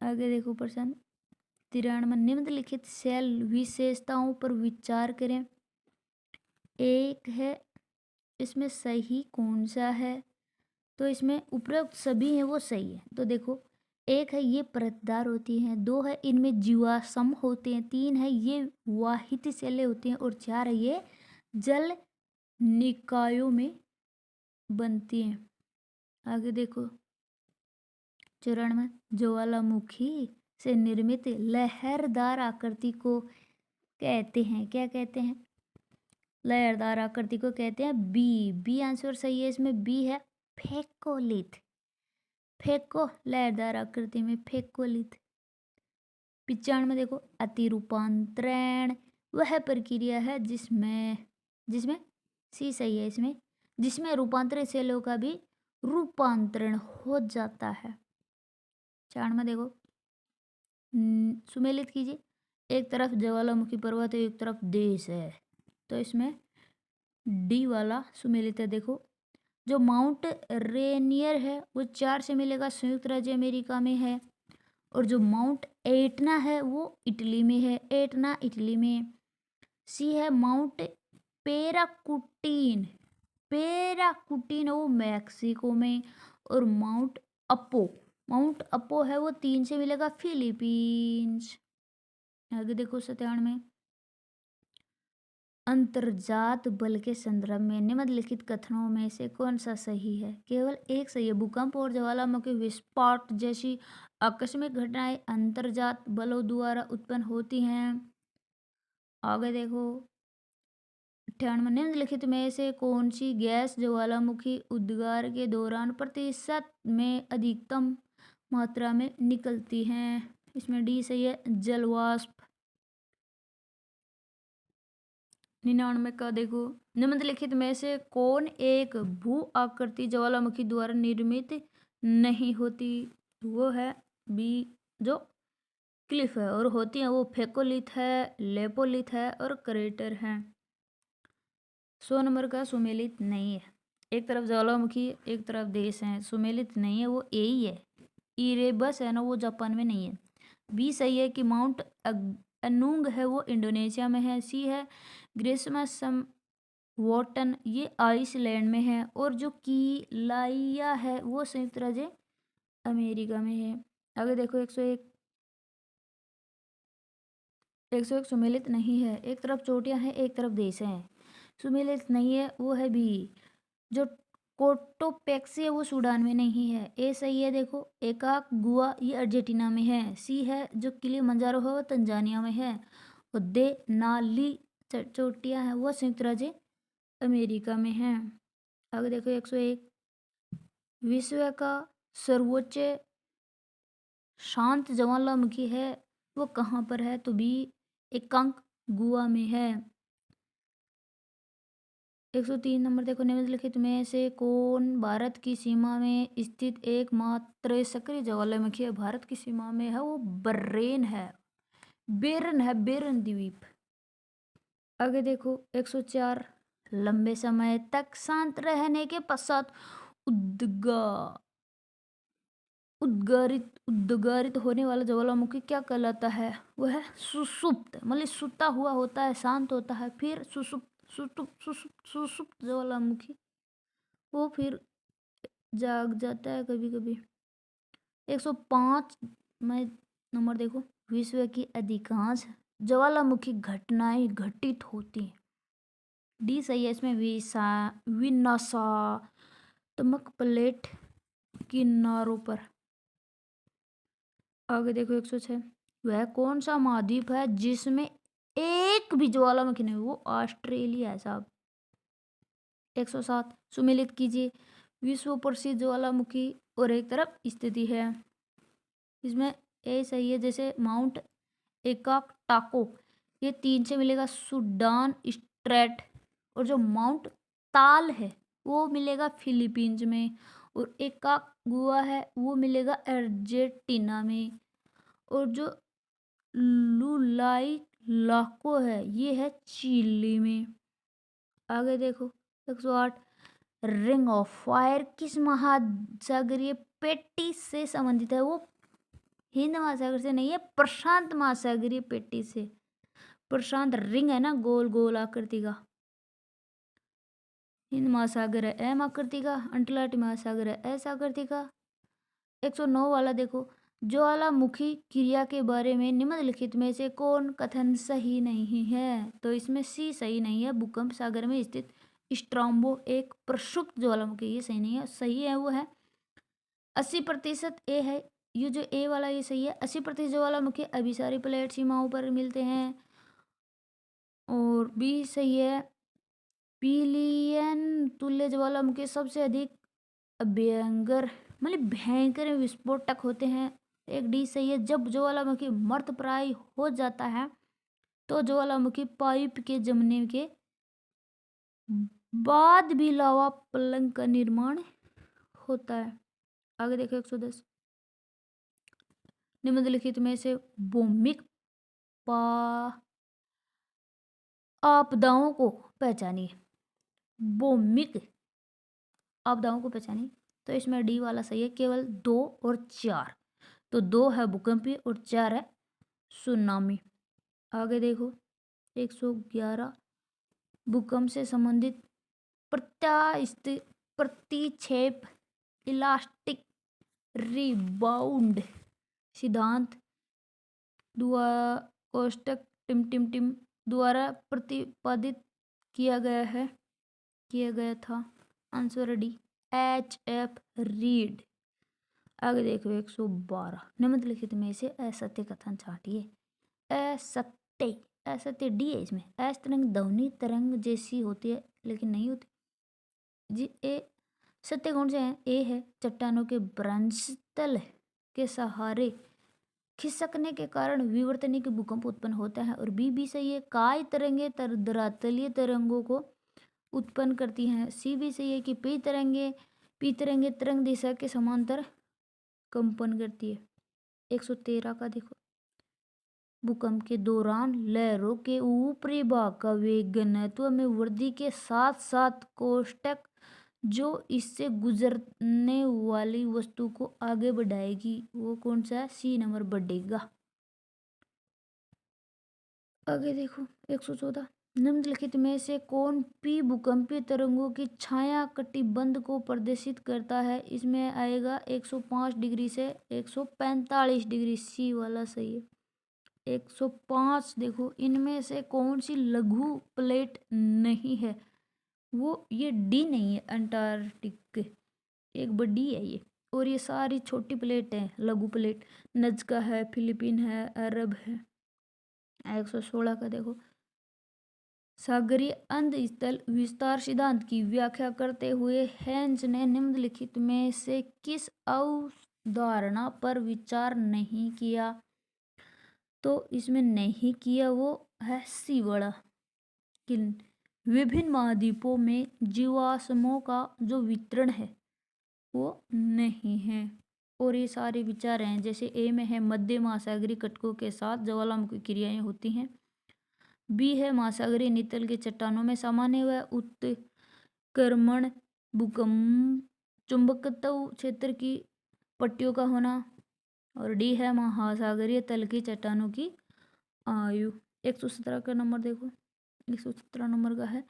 आगे देखो प्रश्न 93 निम्नलिखित सेल विशेषताओं पर विचार करें। एक है इसमें सही कौन सा है? तो इसमें उपरोक्त सभी हैं वो सही है। तो देखो एक है ये परतदार होती हैं, 2 है इनमें जीवाश्म होते हैं, 3 है ये वाहित सेलें होती हैं और 4 है ये जल निकायों में बनती हैं। आगे देखो 94 ज्वालामुखी से निर्मित लहरदार आकृति को कहते हैं, क्या कहते हैं? लहरदार आकृति को कहते हैं बी। बी आंसर सही है इसमें, बी है फेकोलिथ। फेको लहरदार आकृति में फेकोलिथ। 95 देखो अति रूपांतरण वह प्रक्रिया है जिसमें जिसमें सी सही है इसमें, जिसमें रूपांतरित सेलों का भी रूपांतरण हो जाता है। 94 देखो सुमेलित कीजिए। एक तरफ ज्वालामुखी पर्वत है, एक तरफ देश है, तो इसमें डी वाला सुमेलित है। देखो जो माउंट रेनियर है वो 4 से मिलेगा, संयुक्त राज्य अमेरिका में है। और जो माउंट एटना है वो इटली में है, एटना इटली में। सी है माउंट पेराकुटीन, पेराकुटीन वो मैक्सिको में। और माउंट अपो है वो 3 से मिलेगा, फिलीपींस। आगे देखो 97 में अंतर्जात बल के संदर्भ में निम्नलिखित कथनों में से कौन सा सही है? केवल एक सही है। भूकंप और ज्वालामुखी विस्फोट जैसी आकस्मिक घटनाएं अंतर्जात बलों द्वारा उत्पन्न होती हैं। आगे देखो 98 निम्नलिखित में से कौन सी गैस ज्वालामुखी उद्गार के दौरान प्रतिशत में अधिकतम मात्रा में निकलती हैं? इसमें डी सही है, जलवाष्प। 99 का देखो निम्नलिखित में से कौन एक भू आकृति ज्वालामुखी द्वारा निर्मित नहीं होती? वो है बी जो क्लिफ है, और होती है वो फेकोलिथ है, लेपोलिथ है और क्रेटर है। 100 नंबर का सुमेलित नहीं है। एक तरफ ज्वालामुखी एक तरफ देश है, सुमेलित नहीं है, वो ए ही है। इरेबस है ना वो जापान में नहीं है। बी सही है कि माउंट अनूंग है वो इंडोनेशिया में है। सी है ग्रीष्म वोटन ये आइसलैंड में है। और जो कीलाइया है वो संयुक्त राज्य अमेरिका में है। आगे देखो 101 सुमेलित नहीं है। एक तरफ चोटियां हैं एक तरफ देश हैं, सुमेलित नहीं है, वो है बी। जो कोटोपेक्सी है वो सूडान में नहीं है। ए सही है। देखो एकाक गुआ ये अर्जेंटीना में है। सी है जो किलिमंजारो है वो तंजानिया में है। और दे नाली चोटियां है वो संयुक्त राज्य अमेरिका में है। आगे देखो 101 विश्व का सर्वोच्च शांत ज्वालामुखी है वो कहाँ पर है? तो बी एकांक गुआ में है। 103 नंबर देखो निम्नलिखित में से कौन भारत की सीमा में स्थित एकमात्र सक्रिय ज्वालामुखी है? भारत की सीमा में है वो बर्रेन है, बेरन है, बेरन द्वीप। आगे देखो 104 लंबे समय तक शांत रहने के पश्चात उद्गारित होने वाला ज्वालामुखी क्या कहलाता है? वह है सुषुप्त, मतलब सुता हुआ होता है, शांत होता है, फिर सुषुप्त ज्वालामुखी वो फिर जाग जाता है कभी कभी। 105 में नंबर देखो विश्व की अधिकांश ज्वालामुखी घटनाएं घटित होती हैं। डी सही है इसमें, विनाशात्मक प्लेट किनारों पर। आगे देखो 106 वह कौन सा महाद्वीप है जिसमें एक भी ज्वालामुखी नहीं? वो ऑस्ट्रेलिया है साहब। 107 सुमेलित कीजिए। विश्व प्रसिद्ध ज्वालामुखी और एक तरफ स्थिति है। इसमें ए सही है, जैसे माउंट एकाक टाको ये 3 से मिलेगा सूडान स्ट्रेट, और जो माउंट ताल है वो मिलेगा फिलीपींस में, और एकाक गुआ है वो मिलेगा अर्जेंटीना में, और जो लुलाई लाको है ये है चिली में। आगे देखो 108, रिंग ऑफ फायर किस महासागरीय पेटी से संबंधित है? वो हिंद महासागर से नहीं है, प्रशांत महासागरीय पेटी से। प्रशांत रिंग है ना, गोल गोल आकृति का। हिंद महासागर है एम आकृति का, अंटार्कटिक महासागर है एस आकृति का। 109 वाला देखो, ज्वालामुखी क्रिया के बारे में निम्नलिखित में से कौन कथन सही नहीं है? तो इसमें सी सही नहीं है। भूकंप सागर में स्थित स्ट्रोम्बो एक प्रक्षुब्ध ज्वालामुखी, ये सही नहीं है। सही है वो है 80% ए है, ये जो ए वाला ये सही है। 80% ज्वालामुखी अभिसारी प्लेट सीमाओं पर मिलते हैं, और बी सही है। पिलियन तुल्य ज्वालामुखी सबसे अधिक भयंकर मतलब भयंकर विस्फोटक होते हैं, एक डी सही है। जब ज्वालामुखी मर्तप्राय हो जाता है तो ज्वालामुखी पाइप के जमने के बाद भी लावा पलंग का निर्माण होता है। आगे देखो 110, निम्नलिखित में से भौमिक आपदाओं को पहचानिए। भौमिक आपदाओं को पहचानिए, तो इसमें डी वाला सही है, केवल 2 और 4। तो 2 है भूकंपीय और 4 है सुनामी। आगे देखो 111, भूकंप से संबंधित प्रतिक्षेप इलास्टिक रिबाउंड सिद्धांत कोष्टक टिम टिम टिम द्वारा प्रतिपादित किया गया था। Answer D H F read. आगे देखो 112, निम्नलिखित में से असत्य कथन छांटिए। असत्य डी है इसमें। एस तरंग ध्वनि तरंग जैसी होती है लेकिन नहीं होती जी। ए सत्य कौन से हैं? ए है चट्टानों के भ्रंशतल के सहारे खिसकने के कारण विवर्तनिक भूकंप उत्पन्न होता है, और बी भी सही है। काय तरंगे धरातलीय तरंगों को उत्पन्न करती हैं। सी भी सही है कि पी तरंगे तरंग दिशा के समांतर कंपन करती है। 113 का देखो, भूकंप के दौरान लहरों के ऊपरी भाग का वेग घनत्व में वृद्धि के साथ साथ कोष्टक जो इससे गुजरने वाली वस्तु को आगे बढ़ाएगी वो कौन सा है? सी नंबर बढ़ेगा। आगे देखो 114, निम्नलिखित में से कौन पी भूकंपीय तरंगों की छाया कटिबंध को प्रदर्शित करता है? इसमें आएगा 105 डिग्री से 145 डिग्री, सी वाला सही है। 105 देखो, इनमें से कौन सी लघु प्लेट नहीं है? वो ये डी नहीं है, अंटार्कटिक एक बड़ी है ये, और ये सारी छोटी प्लेट है लघु प्लेट। नज्का है, फिलीपीन है, अरब है। 116 का देखो, सागरीय अंतःस्थल विस्तार सिद्धांत की व्याख्या करते हुए हेंज ने निम्नलिखित में से किस अवधारणा पर विचार नहीं किया? तो इसमें नहीं किया वो है सी वाला, कि विभिन्न महाद्वीपों में जीवाश्मों का जो वितरण है वो नहीं है। और ये सारे विचार हैं, जैसे ए में है मध्य महासागरीय कटकों के साथ ज्वालामुखी क्रियाएं होती हैं। बी है महासागरीय नितल के चट्टानों में सामान्य व उत्क्रमण भूकंप चुंबकत्व क्षेत्र की पट्टियों का होना। और डी है महासागरीय तल की चट्टानों की आयु। 117 का नंबर देखो, 117 नंबर का है,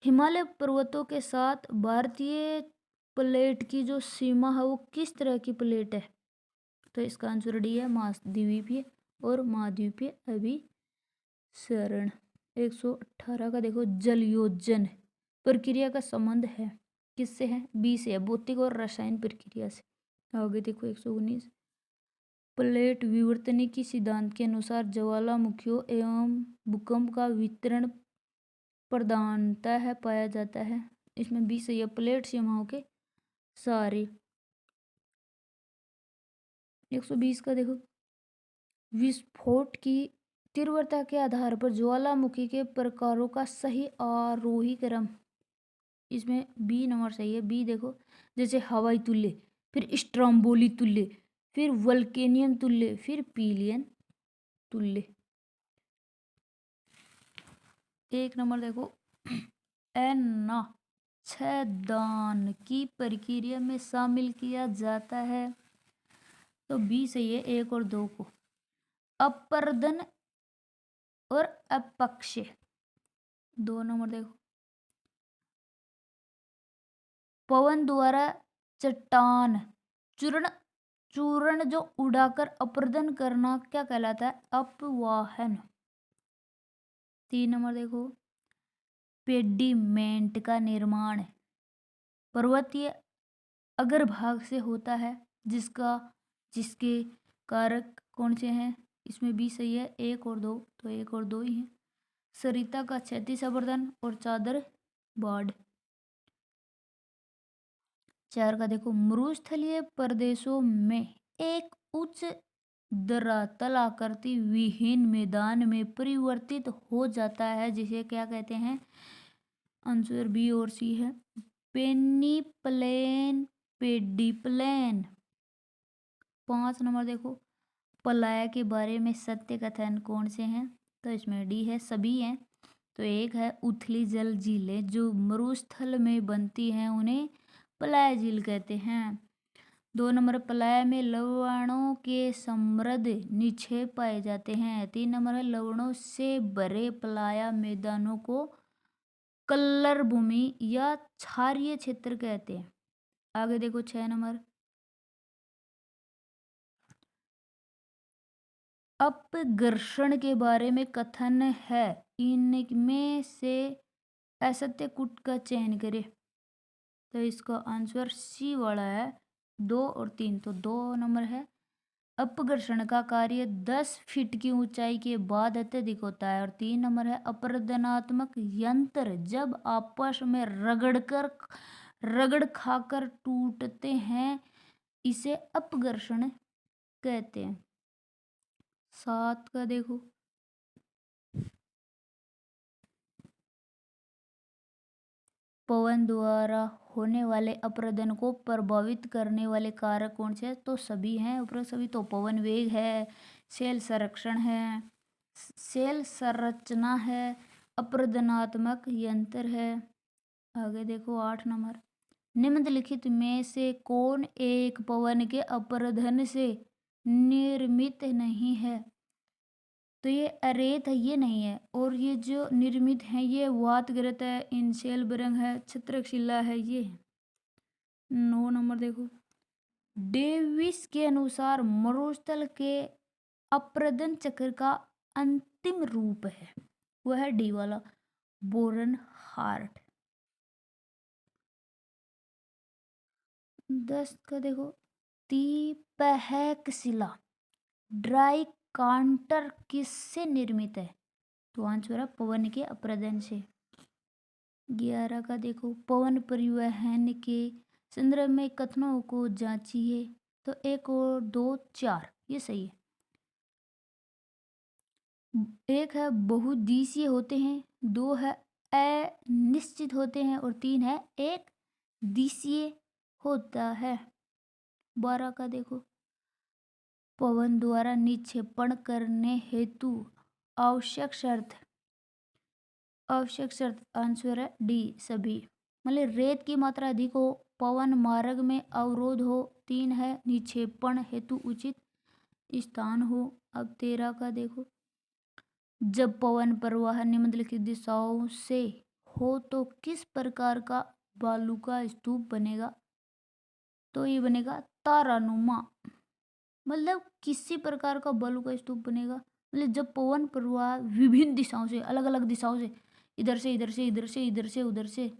हिमालय पर्वतों के साथ भारतीय प्लेट की जो सीमा है वो किस तरह की प्लेट है? तो इसका आंसर डी है, महाद्वीपीय और महाद्वीपीय अभिसरण। 118 का देखो, जलयोजन प्रक्रिया का संबंध है किससे है? बी से है, भौतिक और रासायनिक प्रक्रिया से। आगे देखो 119, प्लेट विवर्तनिक की सिद्धांत के अनुसार ज्वालामुखियों एवं भूकंप का वितरण प्रधानतः पाया जाता है। इसमें बी सही है, प्लेट सीमाओं के सारे। 120 का देखो, विस्फोट की तीव्रता के आधार पर ज्वालामुखी के प्रकारों का सही आरोही क्रम। इसमें बी नंबर सही है। बी देखो, जैसे हवाई तुल्य, फिर स्ट्रोम्बोली तुल्य, फिर वल्केनियम तुल्य, फिर पीलियन तुल्य। एक नंबर देखो, एना छेदन की प्रक्रिया में शामिल किया जाता है। तो बी सही है, एक और दो को। अपर्दन और अपक्षय। दो नंबर देखो, पवन द्वारा चट्टान चूर्ण चूर्ण जो उड़ाकर अपर्दन करना क्या कहलाता है? अपवाहन। 3 नंबर देखो, पेडिमेंट का निर्माण पर्वतीय अग्रभाग से होता है, जिसके कारक कौन से हैं? इसमें बी सही है, एक और दो, तो एक और दो ही हैं। सरिता का क्षैतिज अपर्दन और चादर बाढ़। 4 का देखो, मरुस्थलीय प्रदेशों में एक उच्च धरातल आकृति विहीन मैदान में परिवर्तित हो जाता है, जिसे क्या कहते हैं? आंसर बी और सी है, पेनीप्लेन, पेडीप्लेन। 5 नंबर देखो, पलाय के बारे में सत्य कथन कौन से हैं? तो इसमें डी है, सभी हैं। तो एक है, उथली जल झीलें जो मरुस्थल में बनती हैं उन्हें पलाय झील कहते हैं। 2 नंबर, पलाय में लवणों के समृद्ध निक्षेप पाए जाते हैं। 3 नंबर है, लवणों से भरे पलाया मैदानों को कल्लर भूमि या क्षारीय क्षेत्र कहते हैं। आगे देखो 6 नंबर, अपघर्षण के बारे में कथन है, इनमें से असत्य कूट का चयन करें। तो इसका आंसर सी वाला है, 2 और 3। तो 2 नंबर है, अपघर्षण का कार्य 10 फीट की ऊंचाई के बाद अत्यधिक होता है। और 3 नंबर है, अपरदनात्मक यंत्र जब आपस में रगड़ खाकर टूटते हैं, इसे अपघर्षण कहते हैं। 7 का देखो, पवन द्वारा होने वाले अपरदन को प्रभावित करने वाले कारक कौन से हैं? तो सभी हैं, उपरोक्त सभी। तो पवन वेग है, सेल संरक्षण है, सेल संरचना है, अपरदनात्मक यंत्र है। आगे देखो 8 नंबर, निम्नलिखित में से कौन एक पवन के अपरदन से निर्मित नहीं है? तो ये अरेत है, ये नहीं है। और ये जो निर्मित है, ये वातग्रत है, इनसेल बरंग है, छत्रकशिला है, ये है। 9 नंबर देखो, डेविस के अनुसार मरुस्थल के अपरदन चक्र का अंतिम रूप है, वह है डी वाला, बोरन हार्ट। 10 का देखो, तीपहक शिला ड्राई कांटर किससे निर्मित है? तो आंसर है पवन के अपरदन से। 11 का देखो, पवन परिवहन के संदर्भ में कथनों को जांचिए। तो 1 और 2 4, ये सही है। एक है, बहुदिशीय होते हैं। 2 है, अनिश्चित होते हैं। और 3 है, एक दिशीय होता है। 12 का देखो, पवन द्वारा निक्षेपण करने हेतु आवश्यक शर्त आंसर है डी सभी। मतलब रेत की मात्रा अधिक हो, पवन मार्ग में अवरोध हो, 3 है, निक्षेपण हेतु उचित स्थान हो। अब 13 का देखो, जब पवन प्रवाह निम्नलिखित दिशाओं से हो तो किस प्रकार का बालू का स्तूप बनेगा? तो ये बनेगा तारानुमा। मतलब किसी प्रकार का बालू का स्तूप बनेगा, मतलब जब पवन प्रवाह विभिन्न दिशाओं से, अलग अलग दिशाओं से, इधर से इधर से, इधर से इधर से, उधर से